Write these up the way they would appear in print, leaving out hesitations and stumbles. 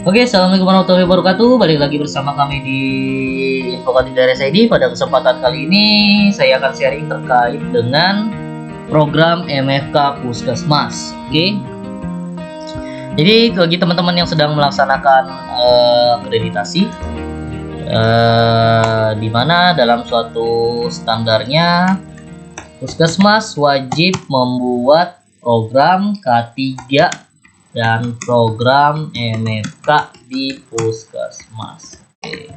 Oke, assalamualaikum warahmatullahi wabarakatuh. Balik lagi bersama kami di Infokatif Daerah ID. Pada kesempatan kali ini saya akan sharing terkait dengan program MFK Puskesmas. Oke, jadi bagi teman-teman yang sedang melaksanakan akreditasi, di mana dalam suatu standarnya Puskesmas wajib membuat program K3 dan program MFK di Puskesmas. Oke.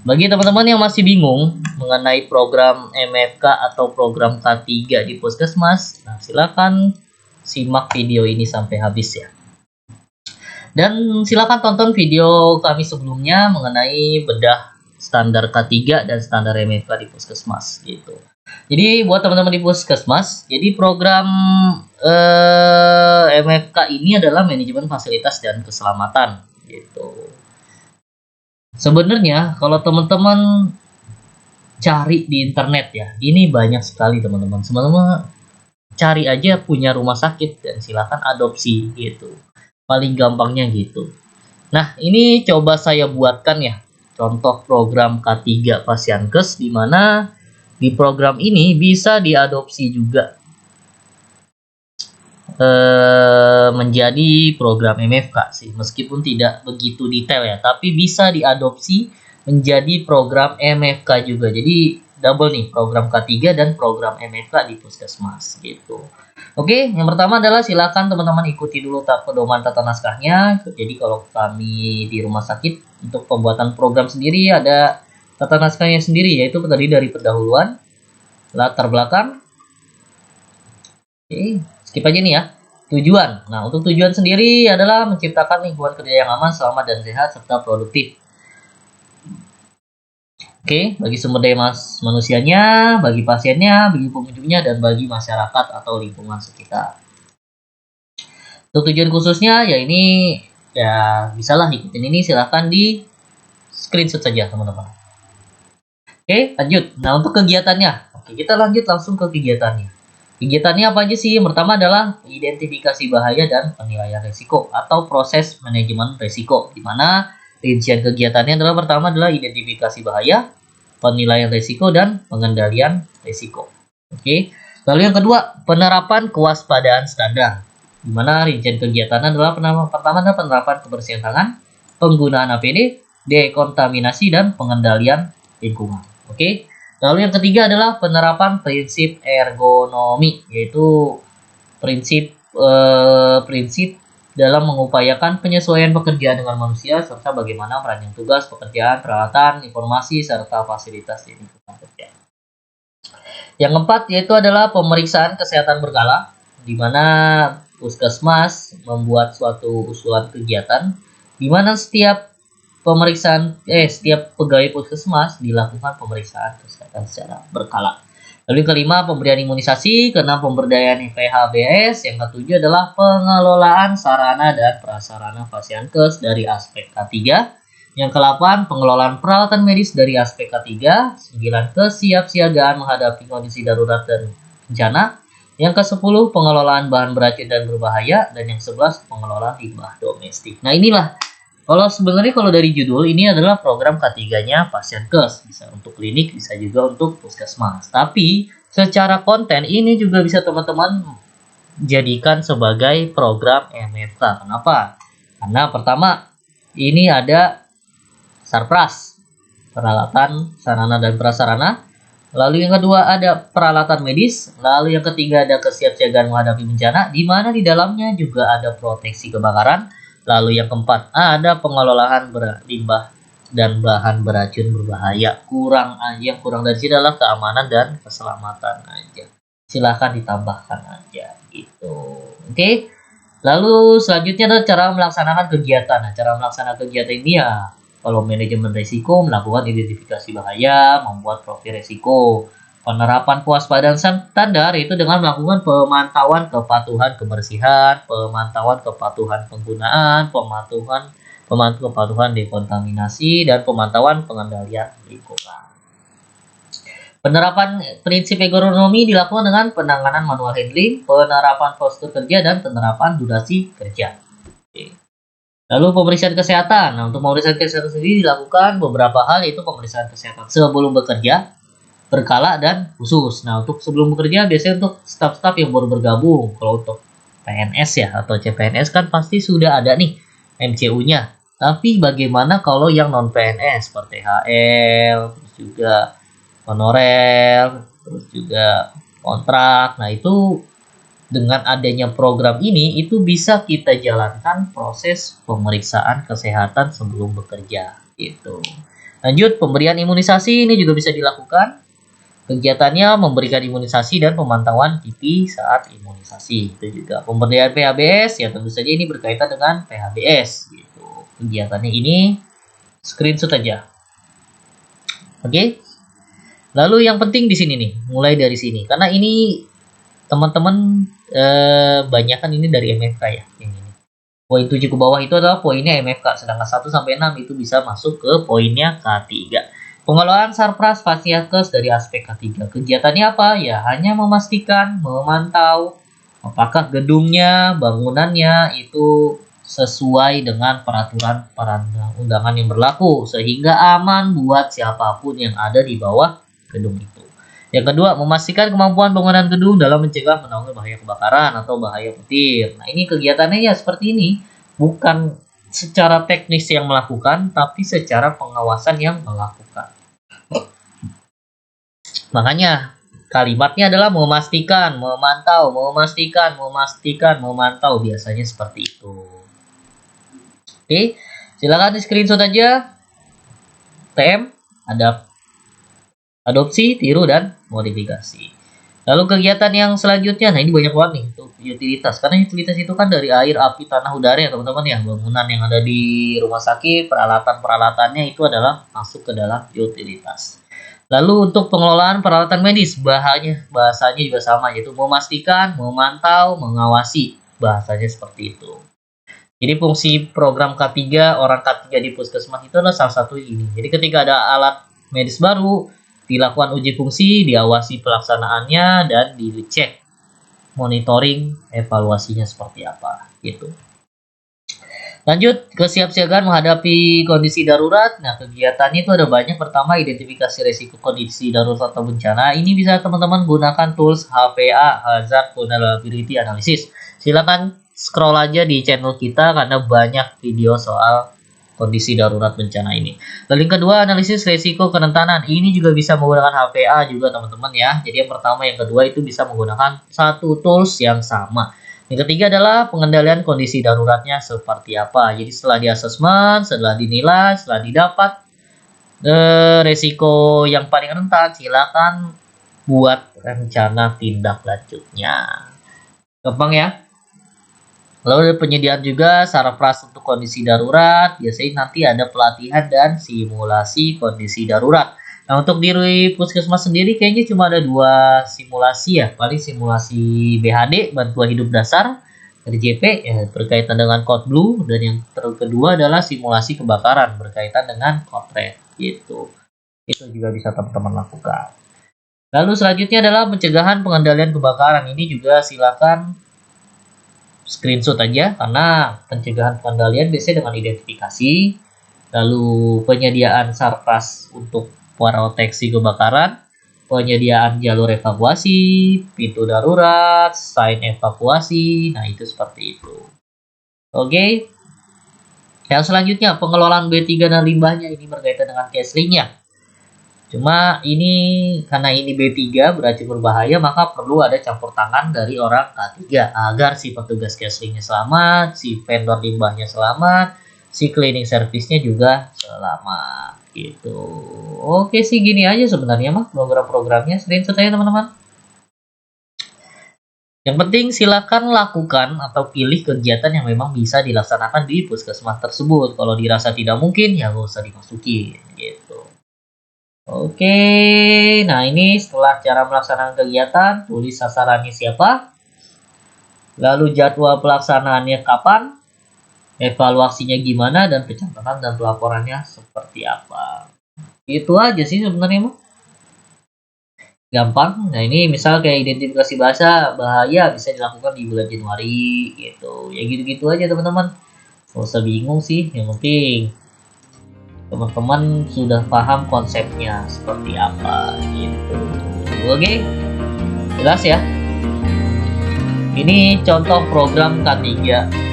Bagi teman-teman yang masih bingung mengenai program MFK atau program K3 di Puskesmas, nah silakan simak video ini sampai habis ya. Dan silakan tonton video kami sebelumnya mengenai bedah standar K3 dan standar MFK di Puskesmas gitu. Jadi buat teman-teman di Puskesmas, jadi program MFK ini adalah manajemen fasilitas dan keselamatan gitu. Sebenarnya kalau teman-teman cari di internet ya, ini banyak sekali teman-teman. Sebenarnya cari aja punya rumah sakit dan silakan adopsi gitu. Paling gampangnya gitu. Nah, ini coba saya buatkan ya contoh program K3 Pasienkes, di mana di program ini bisa diadopsi juga menjadi program MFK sih, meskipun tidak begitu detail ya, tapi bisa diadopsi menjadi program MFK juga. Jadi double nih, program K3 dan program MFK di Puskesmas gitu. Oke, yang pertama adalah silakan teman-teman ikuti dulu pedoman tata naskahnya. Jadi kalau kami di rumah sakit untuk pembuatan program sendiri ada tata naskahnya sendiri, yaitu terdiri dari pendahuluan, latar belakang. Oke, skip aja nih ya. Tujuan. Nah, untuk tujuan sendiri adalah menciptakan lingkungan kerja yang aman, selamat, dan sehat, serta produktif. Oke, bagi sumber daya manusianya, bagi pasiennya, bagi pengunjungnya, dan bagi masyarakat atau lingkungan sekitar. Untuk tujuan khususnya, ya ini, ya bisalah ikutin ini, silahkan di screenshot saja teman-teman. Oke, lanjut. Nah, untuk kegiatannya. Oke, kita lanjut langsung ke kegiatannya. Kegiatannya apa aja sih? Yang pertama adalah identifikasi bahaya dan penilaian risiko atau proses manajemen risiko, di mana rincian kegiatannya adalah pertama adalah identifikasi bahaya, penilaian risiko, dan pengendalian risiko. Oke. Lalu yang kedua, penerapan kewaspadaan standar, di mana rincian kegiatan adalah pertama adalah penerapan kebersihan tangan, penggunaan APD, dekontaminasi, dan pengendalian lingkungan. Oke. Lalu yang ketiga adalah penerapan prinsip ergonomi, yaitu prinsip dalam mengupayakan penyesuaian pekerjaan dengan manusia serta bagaimana merancang tugas, pekerjaan, peralatan, informasi, serta fasilitas di lingkungan kerja. Yang keempat yaitu adalah pemeriksaan kesehatan berkala, di mana Puskesmas membuat suatu usulan kegiatan di mana setiap pegawai Puskesmas dilakukan pemeriksaan kesehatan secara berkala. Lalu yang kelima, pemberian imunisasi, keenam pemberdayaan PHBS, yang ketujuh adalah pengelolaan sarana dan prasarana Pasienkes dari aspek K3, yang ke-8 pengelolaan peralatan medis dari aspek K3, 9 kesiapsiagaan menghadapi kondisi darurat dan bencana, yang ke-10 pengelolaan bahan beracun dan berbahaya, dan yang 11 pengelolaan limbah domestik. Nah, inilah kalau sebenarnya kalau dari judul ini adalah program K3-nya Pasienkes, bisa untuk klinik, bisa juga untuk Puskesmas. Tapi secara konten ini juga bisa teman-teman jadikan sebagai program MFK. Kenapa? Karena pertama ini ada Sarpras, peralatan sarana dan prasarana. Lalu yang kedua ada peralatan medis. Lalu yang ketiga ada kesiapsiagaan menghadapi bencana, di mana di dalamnya juga ada proteksi kebakaran. Lalu yang keempat ada pengelolaan limbah dan bahan beracun berbahaya. Yang kurang dari sini adalah keamanan dan keselamatan aja. Silahkan ditambahkan aja gitu. Oke. Lalu selanjutnya adalah cara melaksanakan kegiatan. Nah, cara melaksanakan kegiatan ini ya kalau manajemen risiko, melakukan identifikasi bahaya, membuat profil risiko. Penerapan kewaspadaan standar itu dengan melakukan pemantauan kepatuhan kebersihan, pemantauan kepatuhan penggunaan, pemantauan kepatuhan dekontaminasi, dan pemantauan pengendalian lingkungan. Penerapan prinsip ergonomi dilakukan dengan penanganan manual handling, penerapan postur kerja, dan penerapan durasi kerja. Oke. Lalu pemeriksaan kesehatan. Nah, untuk pemeriksaan kesehatan sendiri dilakukan beberapa hal, yaitu pemeriksaan kesehatan sebelum bekerja, berkala, dan khusus. Nah, untuk sebelum bekerja biasanya untuk staf-staf yang baru bergabung. Kalau untuk PNS ya atau CPNS kan pasti sudah ada nih MCU-nya. Tapi bagaimana kalau yang non PNS seperti HL, terus juga honorer, terus juga kontrak. Nah, itu dengan adanya program ini itu bisa kita jalankan proses pemeriksaan kesehatan sebelum bekerja gitu. Lanjut, pemberian imunisasi ini juga bisa dilakukan. Kegiatannya memberikan imunisasi dan pemantauan kipi saat imunisasi. Itu juga pemberian PHBS ya, tentu saja ini berkaitan dengan PHBS gitu. Kegiatannya ini screenshot aja. Oke. Lalu yang penting di sini nih, mulai dari sini karena ini teman-teman banyak kan ini dari MFK ya yang ini. Poin 7 ke bawah itu adalah poinnya MFK, sedangkan 1 sampai 6 itu bisa masuk ke poinnya K3. Pengelolaan Sarpras Fasiakes dari aspek K3. Kegiatannya apa? Ya, hanya memastikan, memantau apakah gedungnya, bangunannya itu sesuai dengan peraturan perundang-undangan yang berlaku sehingga aman buat siapapun yang ada di bawah gedung itu. Yang kedua, memastikan kemampuan bangunan gedung dalam mencegah menaungi bahaya kebakaran atau bahaya petir. Nah, ini kegiatannya ya seperti ini. Bukan secara teknis yang melakukan, tapi secara pengawasan yang melakukan. Makanya, kalimatnya adalah memastikan, memantau, memastikan, memastikan, memantau. Biasanya seperti itu. Oke, silakan di screenshot aja. TM, ada adopsi, tiru, dan modifikasi. Lalu kegiatan yang selanjutnya, nah ini banyak banget nih untuk utilitas. Karena utilitas itu kan dari air, api, tanah, udara ya teman-teman ya. Bangunan yang ada di rumah sakit, peralatan-peralatannya itu adalah masuk ke dalam utilitas. Lalu untuk pengelolaan peralatan medis, bahasanya juga sama, yaitu memastikan, memantau, mengawasi. Bahasanya seperti itu. Jadi fungsi program K3, orang K3 di puskesmas itu adalah salah satu ini. Jadi ketika ada alat medis baru, dilakukan uji fungsi, diawasi pelaksanaannya, dan dicek monitoring evaluasinya seperti apa gitu. Lanjut, kesiapsiagaan menghadapi kondisi darurat. Nah, kegiatannya itu ada banyak. Pertama, identifikasi risiko kondisi darurat atau bencana. Ini bisa teman-teman gunakan tools HVA, Hazard Vulnerability Analysis. Silakan scroll aja di channel kita karena banyak video soal kondisi darurat bencana ini. Lalu yang kedua, analisis risiko kerentanan. Ini juga bisa menggunakan HVA juga teman-teman ya. Jadi yang pertama, yang kedua itu bisa menggunakan satu tools yang sama. Yang ketiga adalah pengendalian kondisi daruratnya seperti apa. Jadi setelah di asesmen, setelah dinilai, setelah didapat resiko yang paling rentan, silakan buat rencana tindak lanjutnya. Gampang ya. Lalu ada penyediaan juga sarpras untuk kondisi darurat. Biasanya nanti ada pelatihan dan simulasi kondisi darurat. Nah, untuk di puskesmas sendiri kayaknya cuma ada 2 simulasi ya. Paling simulasi BHD, bantuan hidup dasar, RJP ya, berkaitan dengan code blue. Dan yang kedua adalah simulasi kebakaran berkaitan dengan code red gitu. Itu juga bisa teman-teman lakukan. Lalu selanjutnya adalah pencegahan pengendalian kebakaran. Ini juga silakan screenshot aja karena pencegahan pengendalian biasanya dengan identifikasi, lalu penyediaan sarpras untuk proteksi kebakaran, penyediaan jalur evakuasi, pintu darurat, sign evakuasi. Nah, itu seperti itu. Oke. Yang selanjutnya pengelolaan B3 dan limbahnya, ini berkaitan dengan cashlink-nya. Cuma ini karena ini B3 beracun berbahaya, maka perlu ada campur tangan dari orang K3 agar si petugas cashlink-nya selamat, si vendor limbahnya selamat, si cleaning service-nya juga selamat gitu. Oke sih, gini aja sebenarnya mah program-programnya. Screenshot aja teman-teman. Yang penting silakan lakukan atau pilih kegiatan yang memang bisa dilaksanakan di puskesmas tersebut. Kalau dirasa tidak mungkin ya nggak usah dimasukin gitu. Oke, nah ini setelah cara melaksanakan kegiatan, tulis sasarannya siapa, lalu jadwal pelaksanaannya kapan, evaluasinya gimana, dan pencatatan dan pelaporannya seperti apa. Itu aja sih sebenarnya mah. Gampang. Nah ini misal kayak identifikasi bahasa bahaya bisa dilakukan di bulan Januari gitu. Ya gitu-gitu aja teman-teman. Gak usah bingung sih, yang penting teman-teman sudah paham konsepnya seperti apa gitu. Oke, jelas ya. Ini contoh program K3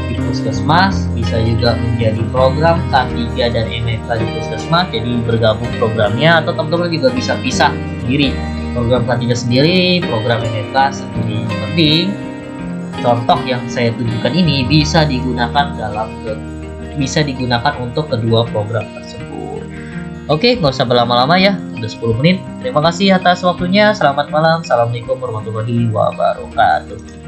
di Puskesmas, bisa juga menjadi program K3 dan MFK di Puskesmas, jadi bergabung programnya, atau teman-teman juga bisa pisah sendiri, program K3 sendiri, program MFK sendiri. Yang penting contoh yang saya tunjukkan ini bisa digunakan untuk kedua program tersebut. Oke, nggak usah berlama-lama ya, udah 10 menit. Terima kasih atas waktunya, selamat malam, assalamualaikum warahmatullahi wabarakatuh.